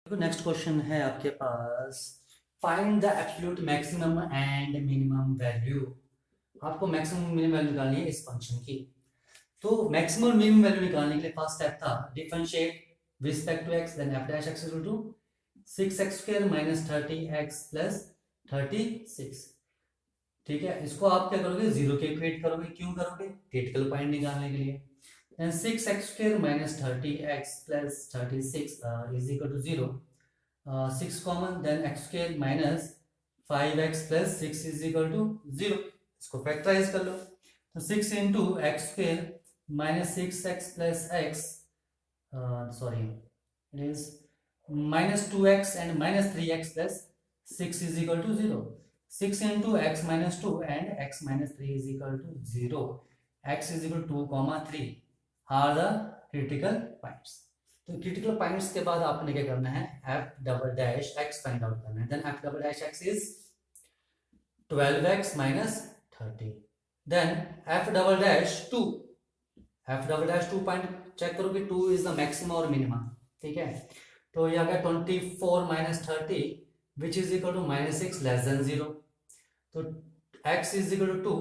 देखो next question है आपके पास। Find the absolute maximum and minimum value. आपको मैक्सिमम मिनिमम वैल्यू निकालनी है इस फंक्शन की। तो मैक्सिमम मिनिमम वैल्यू निकालने के लिए फर्स्ट स्टेप था differentiate respect to x, then f dash x equal to 6x² minus 30x plus 36। ठीक है, इसको आप क्या करोगे, जीरो के इक्वेट करोगे। क्यों करोगे? क्रिटिकल पॉइंट निकालने के लिए। Then 6x² minus 30x plus 36 is equal to 0। 6 common, then x square minus 5x plus 6 is equal to 0। इसको फैक्टराइज कर लो। तो 6 into x square minus 6x plus x, sorry it is minus 2x and minus 3x plus 6 is equal to 0। 6 into x minus 2 and x minus 3 is equal to 0। x is equal to 2, 3 are the critical points. तो critical points के बाद आपने क्या करना है, f double dash x find out करना है। Then f double dash x is 12x minus 30। Then f double dash 2, f double dash 2 point check करो कि 2 इज द मैक्सिमम और मिनिमम। ठीक है, तो ये आ गया 24 minus 30 which is equal to minus 6 less than 0। तो x इज इक्वल टू 2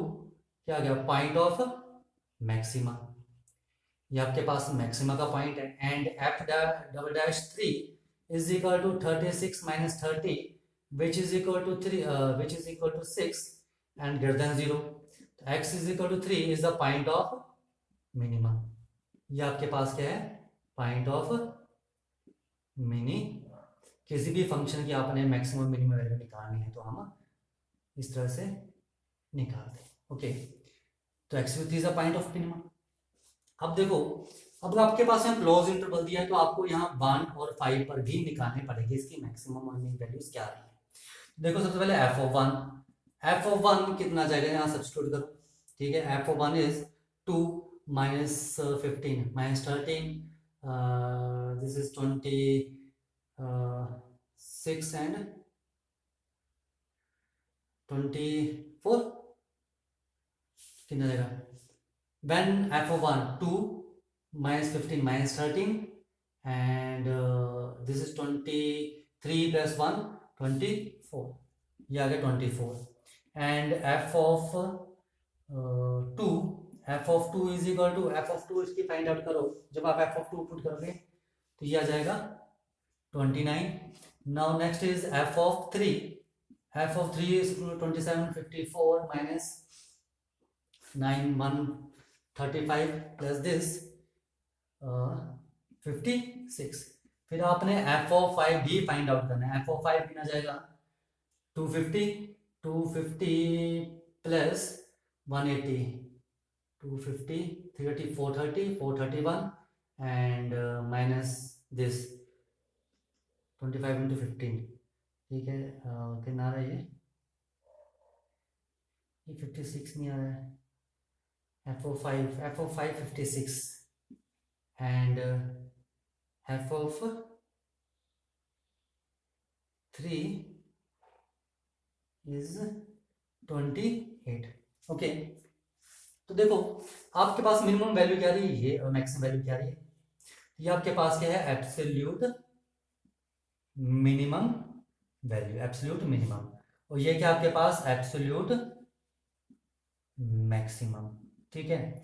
क्या आ गया, पॉइंट ऑफ मैक्सिमा। ये आपके पास मैक्सिमा का पॉइंट है। And f double dash 3 is equal to 36 minus 30 which is equal to 3 which is equal to 6 and greater than 0। तो x is equal to 3 is the point of minimum. ये आपके पास क्या है, पॉइंट ऑफ मिनी। किसी भी function की आपने maximum minimum value निकालनी है तो हम इस तरह से निकालते हैं। ओके, तो x is the point of minimum. अब देखो, अब आपके पास यहाँ क्लोज इंटरवल दिया है तो आपको यहाँ 1 और 5 पर भी निकालने पड़ेगी इसकी मैक्सिमम और मिनिमम वैल्यूज क्या आ रही है। देखो सबसे पहले एफ ऑफ वन कितना जाएगा, यहाँ सब्स्टिट्यूट करो। ठीक है, F of one is 2 minus 15 minus 13, this is 26 and 24 कितना जाएगा। when f of 1 2 minus 15 minus 13 and this is 23 plus 1 24, ये आ गया 24। and f of 2, f of 2 is equal to f of 2 इसकी फाइंड आउट करो। जब आप f of 2 पुट करोगे तो ये आ जाएगा 29। Now next is f of 3, f of 3 is 27 54 minus 9 135 plus this 56। फिर आपने एफ ऑफ 5 भी फाइंड आउट करना है। एफ ऑफ 5 कितना जाएगा, 250 plus 180, 250 330 430 431 and minus this 25 into 15। ठीक है, कितना आ रहा है, ये 56 नहीं आ रहा है। f of 5 56 and f of 3 is 28। Okay, तो देखो आपके पास मिनिमम वैल्यू क्या रही है और मैक्सिमम वैल्यू क्या रही है। ये आपके पास क्या है, absolute minimum value, absolute minimum. और ये क्या आपके पास एब्सोल्यूट मैक्सिमम। ठीक है,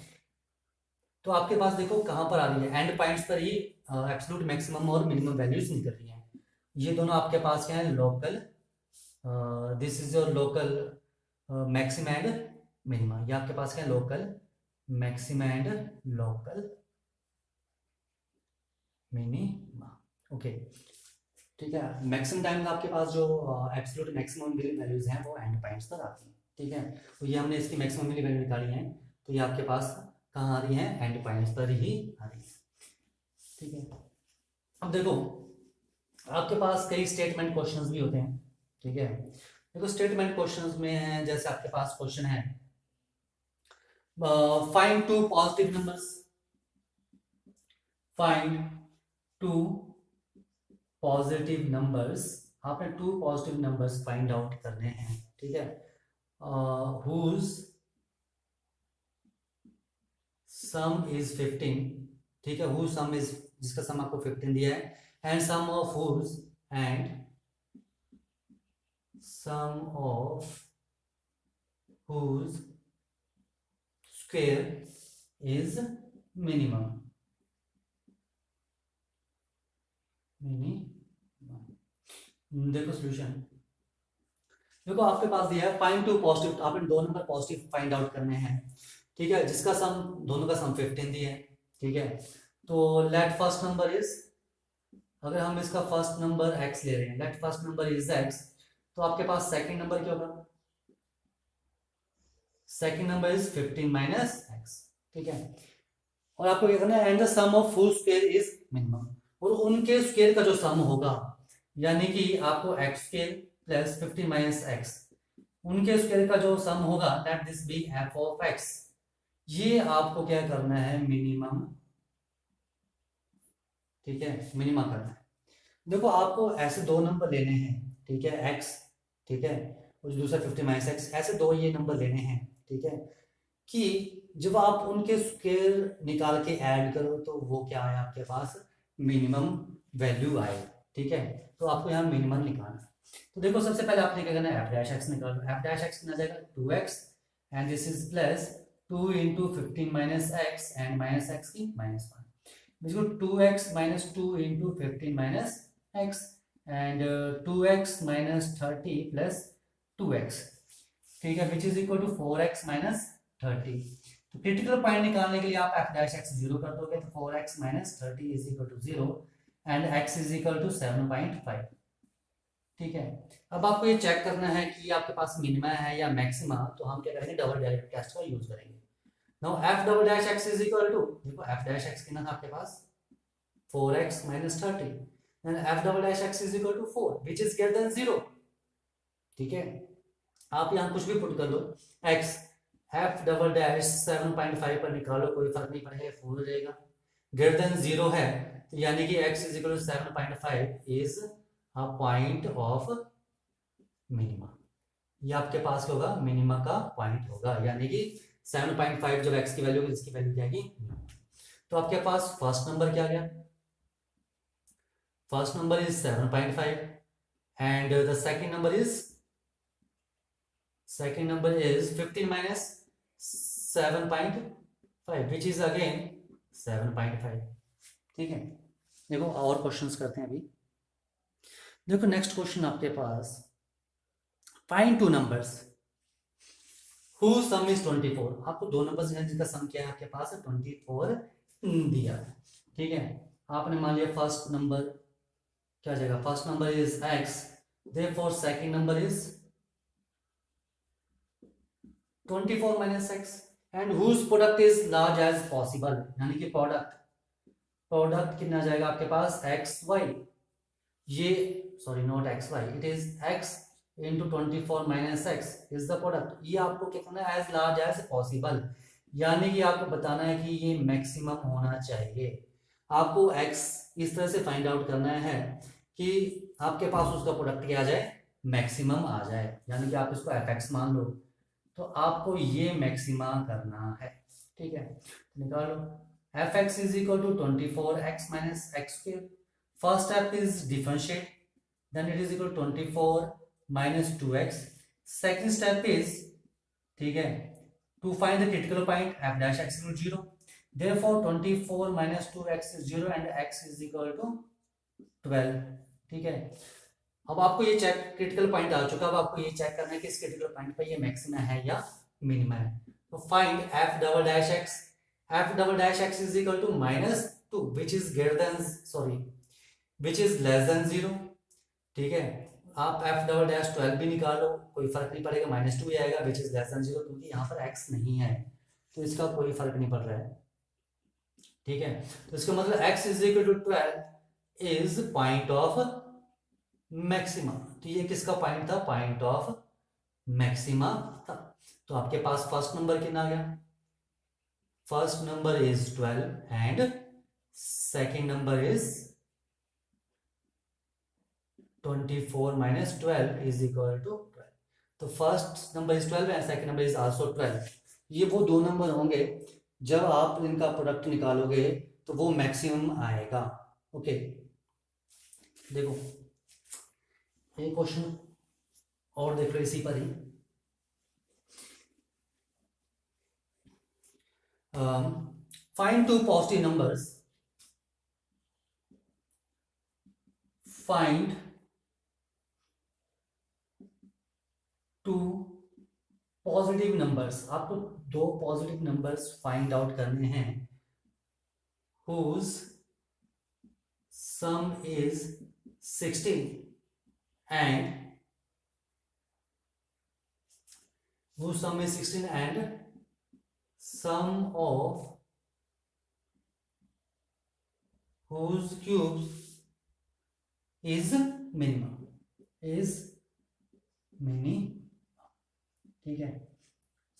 तो आपके पास देखो कहां पर आ रही है, एंड पॉइंट्स पर ही एब्सोल्यूट मैक्सिमम और मिनिमम वैल्यूज निकल रही हैं। ये दोनों आपके पास क्या है, local, this is your local maximum and minimum. ये आपके पास क्या है, local maximum and local minima. Okay, ठीक है, मैक्सिमम टाइम आपके पास जो एब्सोल्यूट मैक्सिमम वैल्यूज हैं वो एंड पॉइंट्स पर आती हैं। ठीक है, तो ये हमने इसकी मैक्सिमम वैल्यू निकाली है, तो ये आपके पास कहाँ आ रही है, एंड पॉइंट्स पर ही आ रही है। ठीक है, अब देखो आपके पास कई स्टेटमेंट क्वेश्चंस भी होते हैं। ठीक है, देखो स्टेटमेंट क्वेश्चंस में है, जैसे आपके पास क्वेश्चन है find two positive numbers, find two positive numbers. आपने 2 पॉजिटिव नंबर्स फाइंड आउट करने हैं। ठीक है, whose sum is 15। ठीक है, whose sum is, जिसका सम आपको 15 दिया है, and sum of whose and sum of whose square is minimum. देखो सॉल्यूशन, देखो आपके पास दिया है फाइंड टू पॉजिटिव, आपने दो नंबर पॉजिटिव फाइंड आउट करने हैं, ठीक है, जिसका सम, दोनों का सम 15 दिया है, ठीक है। तो लेट फर्स्ट नंबर इज, अगर हम इसका फर्स्ट नंबर x ले रहे हैं, let first number is x, तो आपके पास सेकंड नंबर क्या होगा, second number is 15 minus x, ठीक है। और आपको क्या करना है, and the sum of full square is minimum, और उनके स्क्वायर का जो सम होगा, यानी कि आपको x square plus 15 minus x, उनके स्क्वायर का जो सम होगा, let this be f of x, ये आपको क्या करना है, मिनिमम, ठीक है, मिनिमम करना है। देखो आपको ऐसे दो नंबर लेने हैं, ठीक है, x, ठीक है, और दूसरा 50 माइनस x, ऐसे दो ये नंबर लेने हैं, ठीक है, कि जब आप उनके स्क्वायर निकाल के ऐड करो तो वो क्या आए आपके पास, मिनिमम वैल्यू आए, ठीक है। तो आपको यहाँ मिनिमम निकालना है। तो देखो सबसे पहले आपने क्या करना है, एफ डैश एक्स निकालो, एफ डैश एक्स कितना जाएगा 2x, and this is plus 2 into 15 minus x and minus x की माइनस 1, बिल्कुल 2x minus 2 into 15 minus x and 2x minus 30 plus 2x, ठीक है, which is equal to 4x minus 30। तो क्रिटिकल पॉइंट निकालने के लिए आप f डैश x 0 कर दोगे, तो 4x minus 30 is equal to 0 and x is equal to 7.5, ठीक है। अब आपको ये चेक करना है कि आपके पास मिनिमा है या मैक्सिमा, तो हम क्या करेंगे, डबल डेरिवेटिव टेस्ट का यूज करेंगे। Now f double dash x is equal to, देखो f डैश x कितना था आपके पास 4x minus 30, and f double dash x is equal to 4 which is greater than 0, ठीक है। आप यहाँ कुछ भी पुट कर लो, x f डबल डैश 7.5 पर निकालो, कोई फर्क नहीं पड़ेगा, 4 हो जाएगा, ग्रेटर देन 0 है, तो यानी कि x is equal to 7.5 is a point of minima, ये आपके पास क्या होगा, मिनिमा का पॉइंट होगा, यानी कि 7.5 जब x की वैल्यू होगी, इसकी वैल्यू क्या आएगी। तो आपके पास फर्स्ट नंबर क्या गया, first number is 7.5 and the second number is 15 minus 7.5 which is again 7.5, ठीक है। देखो और क्वेश्चंस करते हैं अभी। देखो नेक्स्ट क्वेश्चन आपके पास, find two numbers whose sum is 24, आपको दो नंबर्स हैं जिनका सम क्या है आपके पास 24 दिया है, ठीक है। आपने मान लिया फर्स्ट नंबर क्या जाएगा, first number is x, therefore second number is 24 minus x, and whose product is large as possible, यानी कि प्रोडक्ट कितना जाएगा आपके पास xy, ये sorry not xy, it is x into 24 minus x is the product, ये आपको क्या करना है, as large as possible, यानी कि आपको बताना है कि ये मैक्सिमम होना चाहिए। आपको x इस तरह से फाइंड आउट करना है कि आपके पास उसका प्रोडक्ट क्या आ जाए, मैक्सिमम आ जाए, यानी कि आप इसको fx मान लो, तो आपको ये मैक्सिमा करना है, ठीक है। निकालो fx is equal to 24x minus x square, first step is differentiate, then it is equal 24 minus 2x, second step is, ठीक है, to find the critical point f dash x equal 0, therefore 24 minus 2x is 0 and x is equal to 12, ठीक है। अब आपको ये check, critical point आ चुका, अब आपको ये चेक करना है कि इस क्रिटिकल पॉइंट पर ये मैक्सिमा है या मिनिमा है। तो find f double dash x is equal to -2 which is greater than, sorry which is less than 0, ठीक है। आप f डबल डैश 12 भी निकालो, कोई फर्क नहीं पड़ेगा, -2 ही आएगा, विच इज लेस देन 0, क्योंकि यहाँ पर x नहीं है, तो इसका कोई फर्क नहीं पड़ रहा है, ठीक है। तो इसका मतलब x is equal to 12 is point of maxima, तो ये किसका पॉइंट था, पॉइंट ऑफ मैक्सिमा था। तो आपके पास फर्स्ट नंबर कितना आ गया, first number is 12 and second number is 24 minus 12 is equal to 12, तो first number is 12 and second number is also 12, ये वो दो नंबर होंगे जब आप इनका प्रोडक्ट निकालोगे तो वो मैक्सिमम आएगा, ओके। देखो एक क्वेश्चन और देख लो इसी पर ही। Find two positive numbers, find two positive numbers, आपको दो पॉजिटिव नंबर्स फाइंड आउट करने हैं, whose sum is 16 and whose sum is 16 and sum of whose cubes is minimum, is minimum। ठीक है,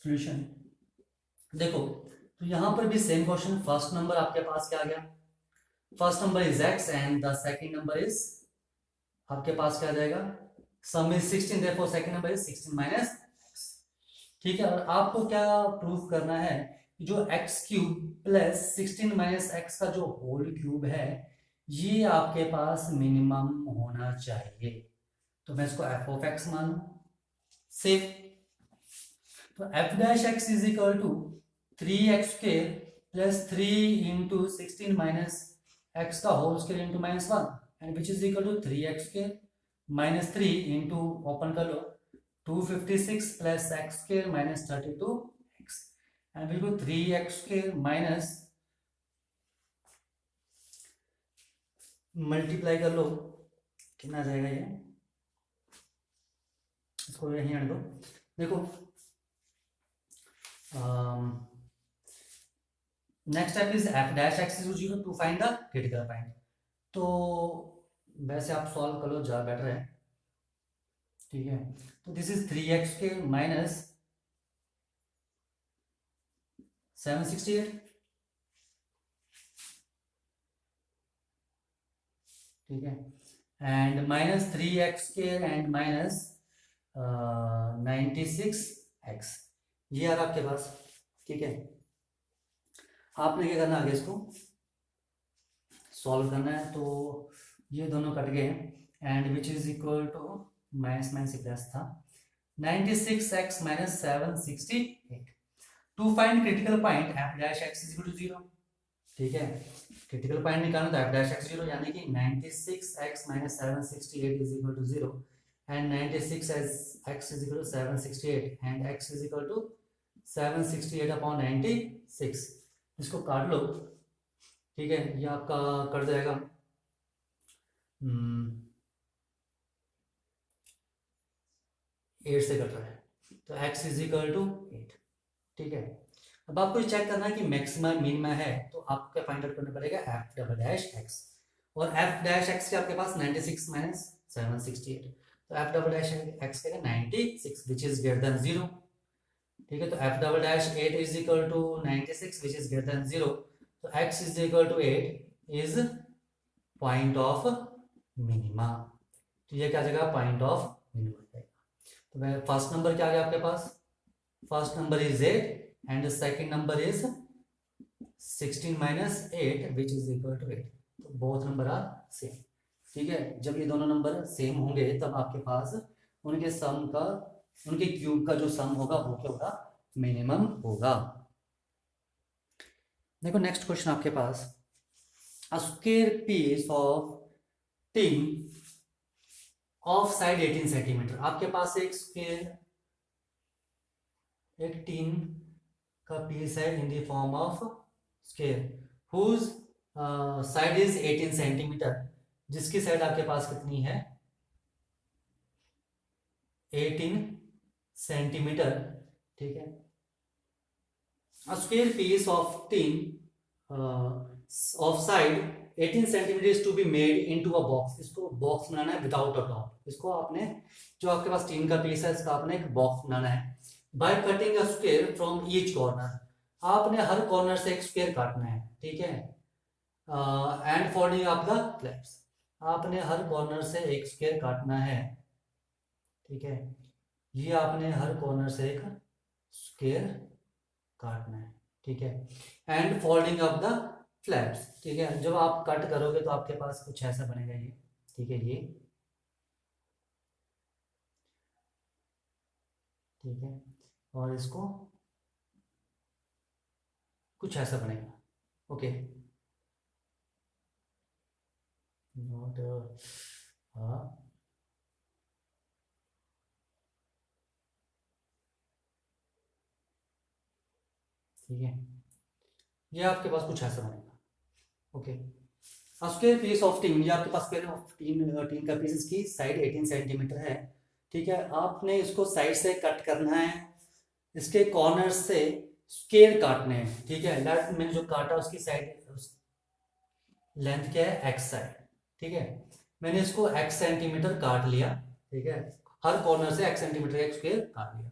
सॉल्यूशन देखो, तो यहां पर भी सेम क्वेश्चन। फर्स्ट नंबर आपके पास क्या आ गया, first number is x and the second number is आपके पास क्या आ जाएगा, सम is 16, therefore second number is 16 minus x। ठीक है, और आपको क्या प्रूफ करना है, जो x cube plus 16 minus x का जो होल क्यूब है ये आपके पास मिनिमम होना चाहिए। तो मैं इसको f ऑफ x मानूं, सेफ। तो f dash x is equal to 3x square plus 3 into 16 minus x का whole square into minus 1 and which is equal to 3x square minus 3 into open कर लो 256 plus x square minus 32x and बिल्कुल 3x square minus multiply कर लो, कितना जाएगा ये, इसको यहीं आने दो। देखो next step is f dash x is 0 to find the critical point. तो वैसे आप सॉल्व कर लो, ज़्यादा बेटर है। ठीक है, तो दिस इज 3x के माइनस 768। ठीक है, एंड माइनस 3x के एंड माइनस 96x, ये आ रहा आपके पास। ठीक है, आपने क्या करना, आगे इसको सॉल्व करना है। तो ये दोनों कट गए and which is equal to minus minus plus था 96x minus 768। To find critical point f dash x is equal to 0। ठीक है, क्रिटिकल पॉइंट निकालना तो f डैश x 0, यानी कि 96x minus 768 is equal to 0 and 96x is equal to 768 and x is equal to 768 upon 96। इसको काट लो। ठीक है, ये आपका कट जाएगा 8 से कट रहा है, तो x इज इक्वल टू 8। ठीक है, अब आपको चेक करना है कि मैक्सिमम मिनिमा है, तो आपको क्या फाइंड आउट करना पड़ेगा, f डबल डैश x, और f डैश x के आपके पास 96 माइनस 768, तो f डबल डैश x के 96 विच इज ग्रेटर देन 0। ठीक है, तो f double dash 8 is equal to 96 which is greater than 0, तो x is equal to 8 is point of minima. तो ये क्या जगह पॉइंट ऑफ मिनिमा जाएगा। तो फर्स्ट नंबर क्या आ गया आपके पास, first number is 8 and second number is 16 minus 8 which is equal to 8। तो बोथ नंबर आर सेम। ठीक है, जब ये दोनों नंबर सेम होंगे तब आपके पास उनके सम का, उनके क्यूब का जो सम होगा वो क्या होगा, मिनिमम होगा। देखो नेक्स्ट क्वेश्चन आपके पास, a square piece of tin of side 18 centimetre. आपके पास एक स्क्वायर, एक टीन का पीस है in the form of square whose side is 18 centimetre, जिसकी साइड आपके पास कितनी है, 18 सेंटीमीटर। ठीक है, a square piece of tin of side 18 centimetre is to be made into a box. इसको बॉक्स बनाना है विदाउट अ टॉप। इसको आपने, जो आपके पास टीन का पीस है, इसका आपने एक बॉक्स बनाना है by cutting a square from each corner. आपने हर कॉर्नर से एक स्क्वायर काटना है। ठीक है, and folding of the flaps, आपने हर कॉर्नर से एक स्क्वायर काटना है। ठीक है, ये आपने हर कॉर्नर से एक स्क्वायर काटना है। ठीक है, and folding of the flaps. ठीक है, जब आप कट करोगे तो आपके पास कुछ ऐसा बनेगा ये। ठीक है, ये ठीक है, और इसको कुछ ऐसा बनेगा। ओके, नॉट हाँ, ठीक है, ये आपके पास कुछ ऐसा बनेगा। ओके, उसके पीस ऑफ टीन, ये आपके पास पहले टीन टीन का पीस, इसकी साइड 18 सेंटीमीटर है। ठीक है, आपने इसको साइड से कट करना है, इसके कॉर्नर से स्केल काटने हैं। ठीक है, लेफ्ट मैंने जो काटा उसकी साइड लेंथ क्या है, एक्स साइड। ठीक है, मैंने इसको एक्स सेंटीमीटर काट लिया। ठीक है, हर कॉर्नर से एक्स सेंटीमीटर एक स्क्वायर काट लिया।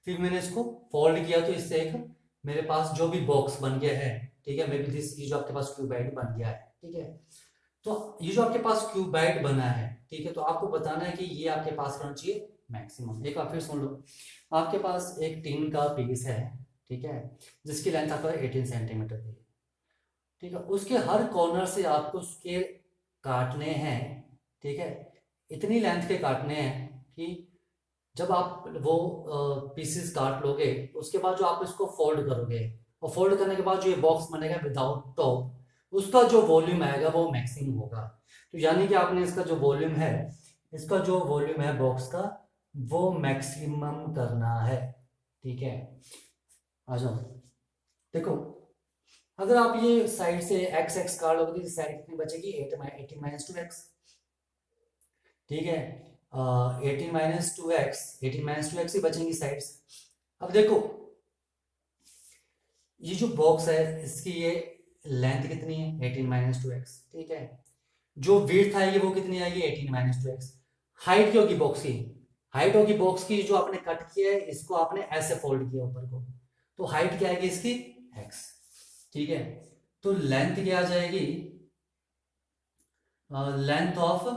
फिर मैंने इसको फोल्ड किया तो इससे एक मेरे पास जो भी बॉक्स बन गया है। ठीक है, मे बी दिस, ये जो आपके पास क्यूबाइड बन गया है। ठीक है, तो ये जो आपके पास क्यूबाइड बना है, ठीक है, तो आपको बताना है कि ये आपके पास होना चाहिए मैक्सिमम। एक बार फिर सुन लो, आपके पास एक टीन का पीस है, ठीक है, जिसकी लेंथ आपका 18 सेंटीमीटर है। ठीक है, उसके हर कॉर्नर से आपको उसके काटने हैं। ठीक है, इतनी लेंथ के काटने हैं कि जब आप वो पीसेस काट लोगे, उसके बाद जो आप इसको फोल्ड करोगे, और फोल्ड करने के बाद जो ये बॉक्स बनेगा विदाउट टॉप, उसका जो वॉल्यूम आएगा वो मैक्सिमम होगा। तो यानी कि आपने इसका जो वॉल्यूम है, इसका जो वॉल्यूम है बॉक्स का, वो मैक्सिमम करना है। ठीक है, आ जाओ, देखो, अगर आप ये साइड से एक्स एक्स काट लोगे तो साइड कितनी बचेगी, 18 माइनस 2x। ठीक है, 18 माइनस 2x, 18 माइनस 2x ही बचेंगी साइड्स। अब देखो, ये जो बॉक्स है इसकी ये लेंथ कितनी है, 18 माइनस 2x। ठीक है, जो विड्थ आएगी वो कितनी आएगी, 18 माइनस 2x। हाइट क्या होगी बॉक्स की, हाइट होगी बॉक्स की, जो आपने कट किया है इसको आपने ऐसे फोल्ड किया ऊपर को, तो हाइट क्या आएगी इसकी, x। ठीक है, तो लेंथ क्या आ जाएगी, length of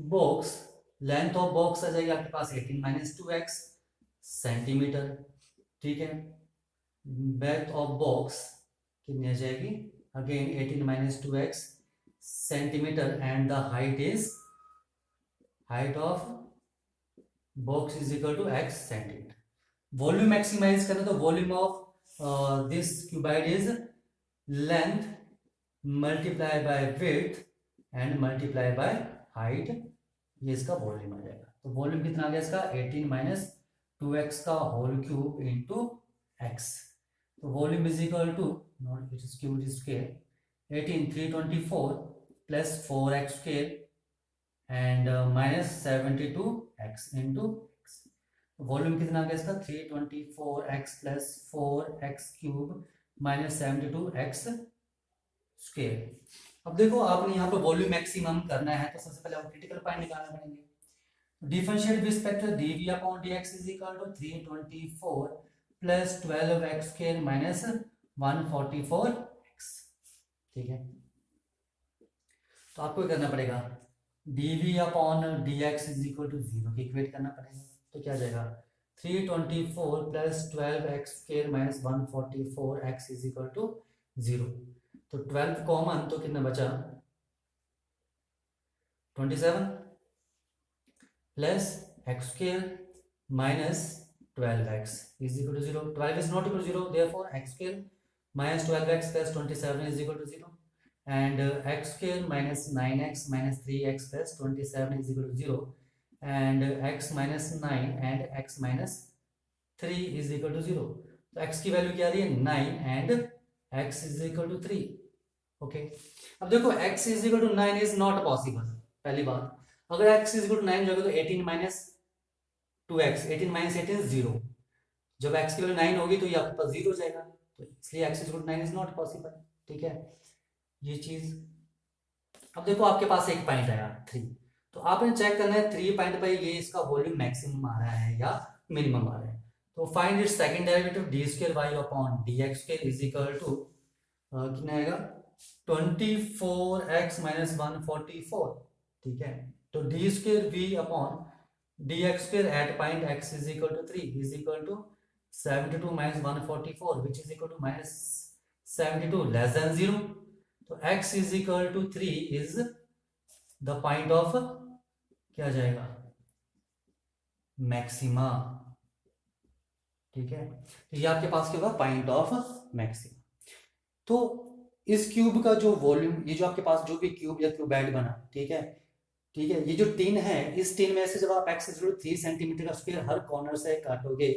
box, length of box आ जाएगी आपके पास 18 माइनस 2x सेंटीमीटर। ठीक है, breadth ऑफ बॉक्स कितनी आ जाएगी, again 18 minus 2x centimetre, and the height is, height of box is equal to x centimetre. Volume maximize करना, तो volume of this cuboid is length multiply by width and multiply by height, ये इसका volume आ जाएगा। तो volume कितना आ गया इसका, 18 माइनस 2x का होल क्यूब इंटू x। तो volume is equal to, not it is cube square, 18 324 plus 4x square and minus 72x into x। Volume कितना आ गया इसका, 324x plus 4x cube minus 72x square. अब देखो, आपने यहाँ पे वॉल्यूम मैक्सिमम करना है, तो सबसे पहले आपको क्रिटिकल पॉइंट निकालना पड़ेंगे। Differentiate with respect to dv upon dx is equal to 324 plus 12x square minus 144x। ठीक है, तो आपको क्या करना पड़ेगा, dv upon dx is equal to 0 की इक्वेट करना पड़ेगा। तो क्या आ जाएगा, 324 plus 12x square minus 144x is equal to 0। तो 12 कॉमन, तो कितना बचा, 27 plus x square minus 12x is equal to 0। 12 is not equal to 0, therefore x square minus 12x plus 27 is equal to 0, and x square minus 9x minus 3x plus 27 is equal to 0, and x minus 9 and x minus 3 is equal to 0. तो x की value क्या आ रही है, 9 and x is equal to 3. Okay, अब देखो x is equal to 9 is not possible। पहली बात, अगर x is equal to 9 जाएगा तो 18 minus 2x, 18 minus 18 0। जब x की वैल्यू 9 होगी तो ये आपके पास 0 जाएगा, तो इसलिए x is equal to 9 is not possible। ठीक है, ये चीज। अब देखो, आपके पास एक पॉइंट आया 3, तो आपने चेक करना है 3 पॉइंट पर ये इसका वॉल्यूम मैक्सिमम आ रहा है या मिनिमम आ रहा है। तो find its second derivative d square y upon dx square is equal to कितना आएगा, 24x माइनस 144। ठीक है, तो d square v upon dx square at point x is equal to 3 is equal to 72 minus 144 which is equal to minus 72 less than 0। तो x is equal to 3 is the point of, क्या जाएगा, maxima, ठीक है। तो ये आपके पास क्या होगा, पॉइंट ऑफ मैक्सिमा। तो इस क्यूब का जो वॉल्यूम, ये जो आपके पास जो भी क्यूब या क्यूबॉइड बना, ठीक है, ठीक है, ये जो टिन है, इस टिन में से जब आप x3 सेंटीमीटर का स्क्वायर हर कॉर्नर से काटोगे,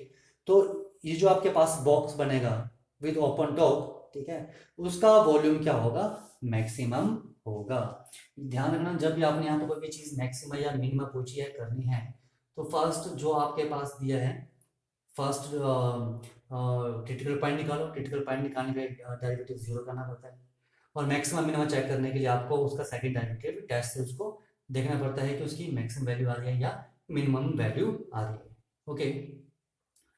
तो ये जो आपके पास बॉक्स बनेगा विद ओपन टॉप, ठीक है, उसका वॉल्यूम क्या होगा, मैक्सिमम होगा। ध्यान रखना, जब भी आपने यहाँ पर कोई भी चीज मैक्सिमम या मिनिमम पूछी है, करनी है, तो फर्स्ट जो आपके पास दिया है, फर्स्ट क्रिटिकल पॉइंट निकालो, क्रिटिकल पॉइंट निकालने का डेरिवेटिव 0 करना पड़ता है, और मैक्सिमम मिनिमम चेक करने के लिए आपको उसका सेकंड डेरिवेटिव टेस्ट से उसको देखना पड़ता है कि उसकी मैक्सिमम वैल्यू आ रही है या मिनिमम वैल्यू आ रही है। ओके,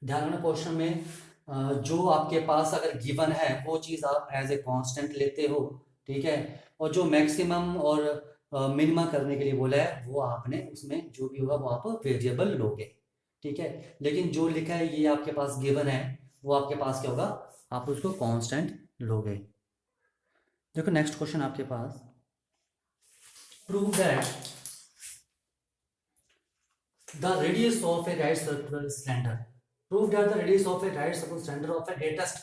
ध्यान रखना, क्वेश्चन में जो आपके पास अगर गिवन है वो चीज़ आप एज ए कांस्टेंट लेते हो, ठीक है, और जो मैक्सिमम और मिनिमम करने के लिए बोला है वो आपने उसमें जो भी होगा वो आप वेरिएबल लोगे, ठीक है। लेकिन जो लिखा है ये आपके पास गिवन है, वो आपके पास क्या होगा, आप उसको कांस्टेंट लोगे। देखो नेक्स्ट क्वेश्चन आपके पास, prove that the radius of a right circular cylinder, prove that the radius of a right circular cylinder of a greatest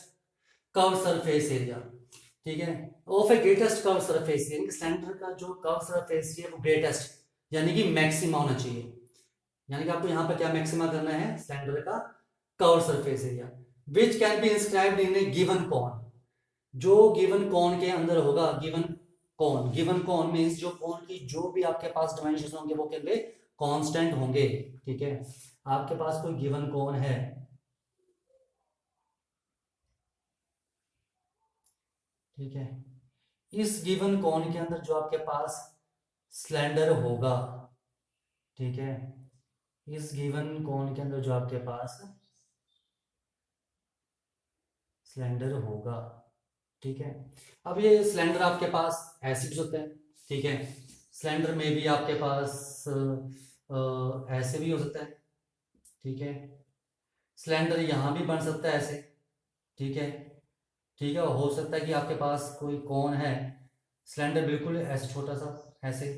curved surface area, ठीक है, of a greatest curve surface, यानी कि cylinder का जो curve surface है वो greatest यानी कि मैक्सिमा होना चाहिए, यानी कि आपको यहाँ पर क्या मैक्सिमा करना है, सिलेंडर का curve surface area, which can be inscribed in a given cone, जो गिवन कॉन के अंदर होगा, गिवन कॉन मींस जो कॉन की जो भी आपके पास डायमेंशन होंगे वो क्या कांस्टेंट होंगे, ठीक है। आपके पास कोई गिवन कॉन है, ठीक है, इस गिवन कॉन के अंदर जो आपके पास सिलेंडर होगा, ठीक है, इस गिवन कॉन के अंदर जो आपके पास सिलेंडर होगा, ठीक है। अब ये सिलेंडर आपके पास ऐसे भी होता है, ठीक है, सिलेंडर में भी आपके पास ऐसे भी हो सकता है, ठीक है, सिलेंडर यहाँ भी बन सकता है ऐसे, ठीक है, ठीक है, हो सकता है कि आपके पास कोई कौन है, सिलेंडर बिल्कुल ऐसे छोटा सा ऐसे,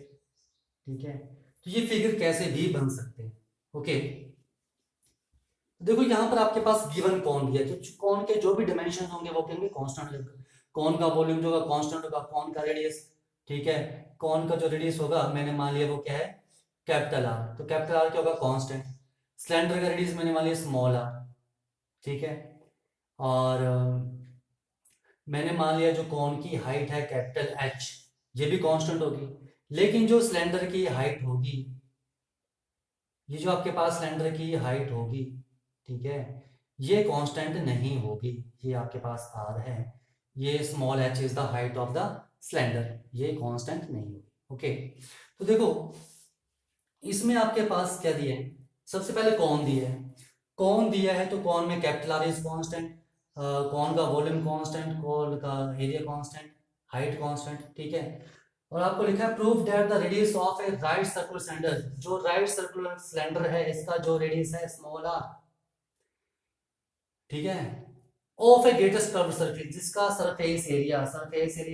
ठीक है, तो ये फिगर कैसे भी बन सकते हैं। ओके, देखो यहाँ पर आपके पास गिवन कौन दिया, तो कौन के जो भी डायमेंशन होंगे वो कहेंगे कांस्टेंट, कौन का वॉल्यूम जो होगा कांस्टेंट होगा, कौन का रेडियस, ठीक है, कौन का जो रेडियस होगा मैंने मान लिया वो क्या है, कैपिटल आर, तो कैपिटल आर क्या होगा, कांस्टेंट, सिलेंडर का रेडियस मैंने मान लिया स्मॉल आर, ठीक है, और मैंने मान लिया जो कौन की हाइट है कैपिटल एच, ये भी कांस्टेंट होगी, लेकिन जो सिलेंडर की हाइट होगी, ये जो आपके पास सिलेंडर की हाइट होगी, ठीक है, ये कांस्टेंट नहीं होगी, ये आपके पास आर है, ये small H is the height of the cylinder, ये कांस्टेंट नहीं होगी। ओके, तो देखो इसमें आपके पास क्या दिया है, सबसे पहले कौन दिया है, कौन दिया है तो कौन में कैपिटल आर इज कांस्टेंट, कौन का वॉल्यूम कांस्टेंट, कौन का एरिया कांस्टेंट, हाइट कांस्टेंट, ठीक है, और आपको लिखा है proof that the radius of a right circular cylinder, जो राइट सर्कुलर सिलेंडर है इसका जो रेडियस है स्मॉल आर, ठीक है, of a greatest curve surface, जिसका surface area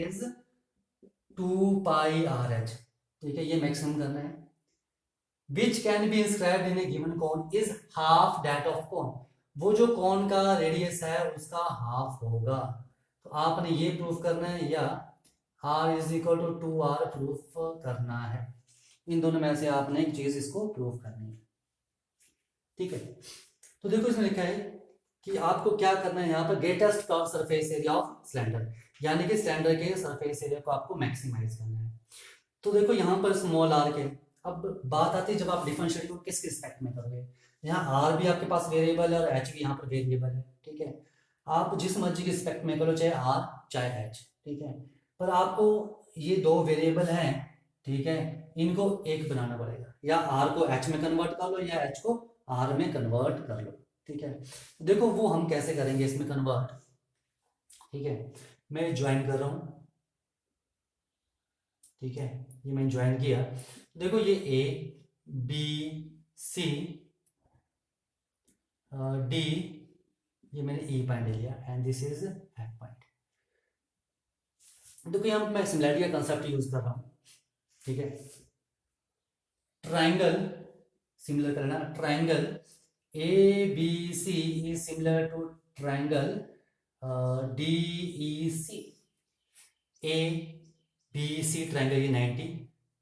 is 2 pi r h, ठीक है, ये मैक्सिमम करना है, which can be inscribed in a given cone is half that of cone, वो जो कोन का रेडियस है उसका हाफ होगा, तो आपने ये प्रूफ करना है या r is equal to 2r proof करना है, इन दोनों में से आपने एक चीज इसको प्रूफ करनी है, ठीक है। तो देखो इसमें लिखा है कि आपको क्या करना है, यहाँ पर greatest curve surface area of cylinder, यानी कि सिलेंडर के सरफेस एरिया को आपको मैक्सिमाइज करना है, तो देखो यहाँ पर स्मॉल आर के, अब बात आती है जब आप डिफरेंशिएट को किस रिस्पेक्ट में करोगे, यहाँ आर भी आपके पास वेरिएबल है और एच भी यहाँ पर वेरिएबल है, ठीक है, आप जिस मर्जी के रिस्पेक्ट में करो, चाहे आर चाहे एच, ठीक है, पर आपको ये दो वेरिएबल हैं, ठीक है, इनको एक बनाना पड़ेगा, या आर को एच में कन्वर्ट कर लो या एच को आर में कन्वर्ट कर लो, ठीक है। देखो वो हम कैसे करेंगे इसमें कन्वर्ट, ठीक है, मैं ज्वाइन कर रहा हूँ, ठीक है, ये मैंने ज्वाइन किया, देखो ये ए बी सी डी, ये मैंने ई पॉइंट लिया and this is F point, देखो यहाँ मैं सिमिलैरिटी का कंसेप्ट यूज कर रहा हूँ, ठीक है, ट्राइंगल सिमिलर करना, triangle A B C is similar to triangle D E C. A B C triangle ये 90,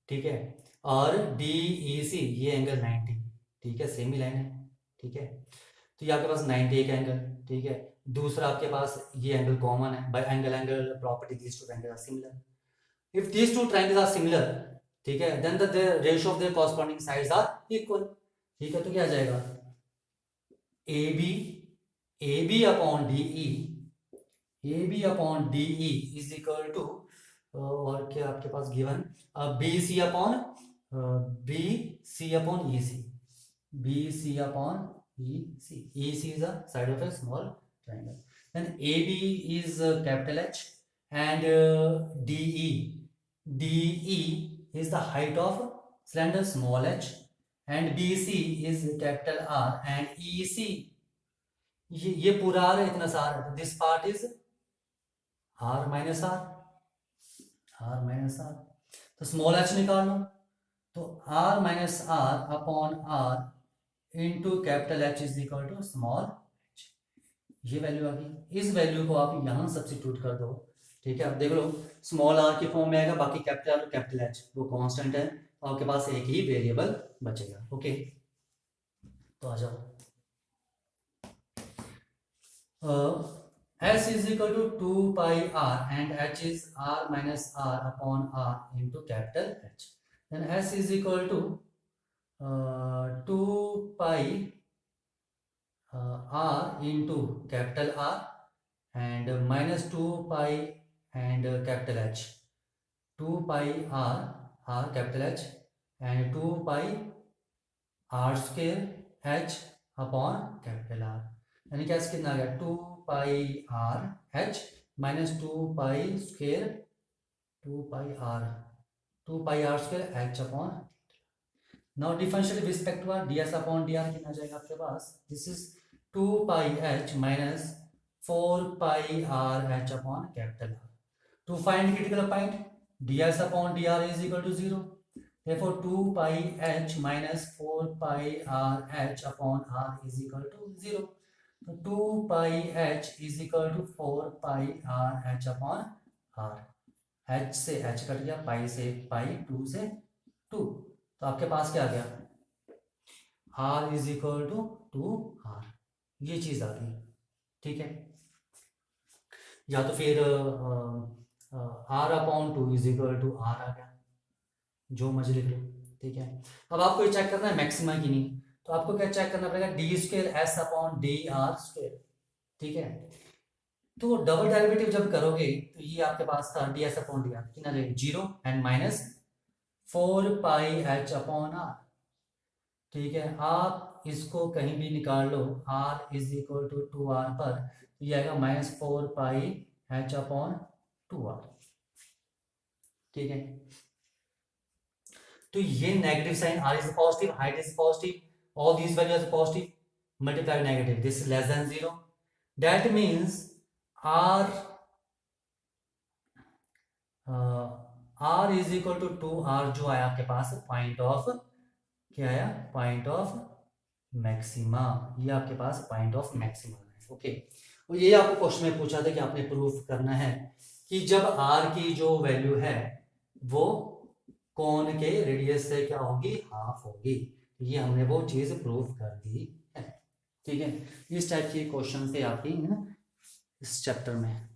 ठीक है, और डी ई सी ये एंगल 90, ठीक है, सेम ही लाइन है, ठीक है। तो ये आपके पास 90 एक एंगल, ठीक है। दूसरा आपके पास ये एंगल कॉमन है, by angle property these two triangles are similar. If these two triangles are similar, ठीक है, then the ratio of their corresponding sides are equal, ठीक है। तो क्या आ जाएगा, A B upon D E, A B upon D E is equal to, और क्या आपके पास given, B C upon E C, B C upon EC. EC is a side of a small triangle. Then AB is capital H and DE is the height of cylinder small h and BC is capital R and EC ये पूरा R है, इतना सा R है, this part is R minus R, R minus R, तो small h निकाल लो, तो R minus R upon R into capital H is equal to small h, ये वैल्यू आ गई। इस वैल्यू को आप यहां सब्स्टिट्यूट कर दो, ठीक है। अब देख लो स्मॉल r के फॉर्म में आएगा, बाकी कैपिटल R और कैपिटल H वो कांस्टेंट है, तो आपके पास एक ही वेरिएबल बचेगा। ओके, तो आ जाओ, S is equal to 2 pi r and H is r minus r upon r into capital H, then S is equal to 2 pi r into capital R and minus 2 pi and capital H, 2 pi r capital H and 2 pi r square H upon capital R, यानी क्या कितना आ गया, 2 pi r H minus 2 pi square 2 pi r square H upon। Now differentiate with respect to r, ds upon dr कितना जाएगा आपके पास, this is 2 pi h minus 4 pi r h upon capital R. To find critical point, ds upon dr is equal to 0. Therefore 2 pi h minus 4 pi r h upon r is equal to 0. So 2 pi h is equal to 4 pi r h upon r. h से h cut गया, pi से pi, 2 से 2, तो आपके पास क्या आ गया, r is equal to 2r, ये चीज आ गई, ठीक है। या तो फिर r upon 2 is equal to r आ गया, जो मर्जी लिख लो, ठीक है। अब आपको ये चेक करना है मैक्सिमा की नहीं, तो आपको क्या चेक करना पड़ेगा, D square S upon D are square, ठीक है। तो डबल डेरिवेटिव जब करोगे तो ये आपके पास था D S upon D R, कितना जाएगा 0 एंड minus 4 pi h upon r, ठीक है। आप इसको कहीं भी निकाल लो, r is equal to 2r पर, तो ये आएगा minus 4 pi h upon 2r, ठीक है। तो ये negative sign, r is positive, height is positive, all these values are positive, multiply negative, this is less than 0, that means r is equal to 2r, जो आया आपके पास point of, क्या आया, point of maxima, ये आपके पास point of maxima है। Okay, और ये आपको क्वेश्चन में पूछा था कि आपने प्रूफ करना है कि जब r की जो वैल्यू है वो कोन के रेडियस से क्या होगी, हाफ होगी, ये हमने वो चीज प्रूफ कर दी है, ठीक है। इस टाइप के क्वेश्चन से आपकी है ना इस चैप्टर में।